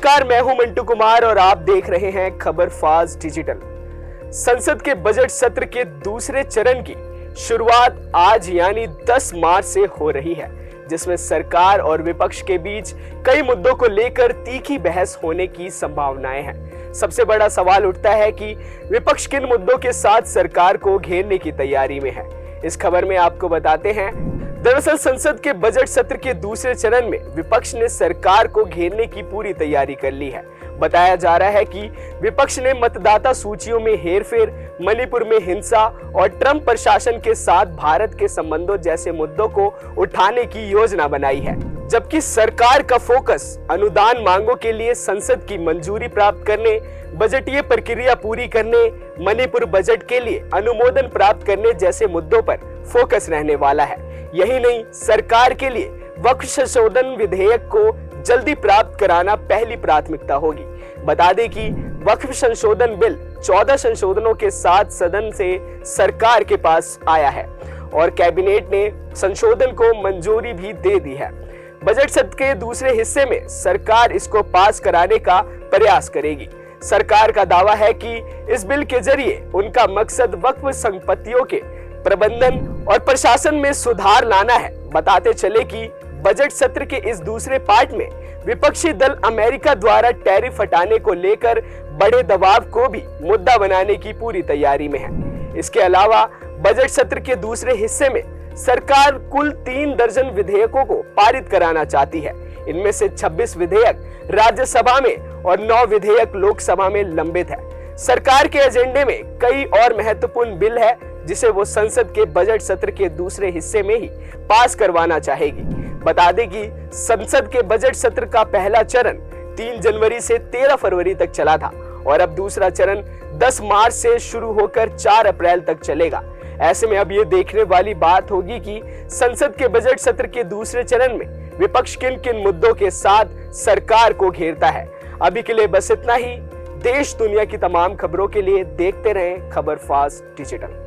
नमस्कार, मैं हूं मंटू कुमार और आप देख रहे हैं खबर फास्ट डिजिटल। संसद के बजट सत्र के दूसरे चरण की शुरुआत आज यानी 10 मार्च से हो रही है, जिसमें सरकार और विपक्ष के बीच कई मुद्दों को लेकर तीखी बहस होने की संभावनाएं हैं। सबसे बड़ा सवाल उठता है कि विपक्ष किन मुद्दों के साथ सरकार को घेरने की तैयारी में है। इस खबर में आपको बताते हैं। दरअसल संसद के बजट सत्र के दूसरे चरण में विपक्ष ने सरकार को घेरने की पूरी तैयारी कर ली है। बताया जा रहा है कि विपक्ष ने मतदाता सूचियों में हेरफेर, मणिपुर में हिंसा और ट्रंप प्रशासन के साथ भारत के संबंधों जैसे मुद्दों को उठाने की योजना बनाई है, जबकि सरकार का फोकस अनुदान मांगों के लिए संसद की मंजूरी प्राप्त करने, बजटीय प्रक्रिया पूरी करने, मणिपुर बजट के लिए अनुमोदन प्राप्त करने जैसे मुद्दों पर फोकस रहने वाला है। यही नहीं, सरकार के लिए वक्फ संशोधन विधेयक को जल्दी प्राप्त कराना पहली प्राथमिकता होगी। बता दें कि वक्फ संशोधन बिल 14 संशोधनों के साथ सदन से सरकार के पास आया है और कैबिनेट ने संशोधन को मंजूरी भी दे दी है। बजट सत्र के दूसरे हिस्से में सरकार इसको पास कराने का प्रयास करेगी। सरकार का दावा है कि इस बिल के जरिए उनका मकसद वक्फ संपत्तियों के प्रबंधन और प्रशासन में सुधार लाना है। बताते चले कि बजट सत्र के इस दूसरे पार्ट में विपक्षी दल अमेरिका द्वारा टैरिफ हटाने को लेकर बड़े दबाव को भी मुद्दा बनाने की पूरी तैयारी में है। इसके अलावा बजट सत्र के दूसरे हिस्से में सरकार कुल 3 दर्जन विधेयकों को पारित कराना चाहती है। इनमें से 26 विधेयक राज्यसभा में और 9 विधेयक लोकसभा में लंबित है। सरकार के एजेंडे में कई और महत्वपूर्ण बिल है जिसे वो संसद के बजट सत्र के दूसरे हिस्से में ही पास करवाना चाहेगी। बता दें कि संसद के बजट सत्र का पहला चरण 3 जनवरी से 13 फरवरी तक चला था और अब दूसरा चरण 10 मार्च से शुरू होकर 4 अप्रैल तक चलेगा। ऐसे में अब ये देखने वाली बात होगी कि संसद के बजट सत्र के दूसरे चरण में विपक्ष किन किन मुद्दों के साथ सरकार को घेरता है। अभी के लिए बस इतना ही। देश दुनिया की तमाम खबरों के लिए देखते रहें खबर फास्ट डिजिटल।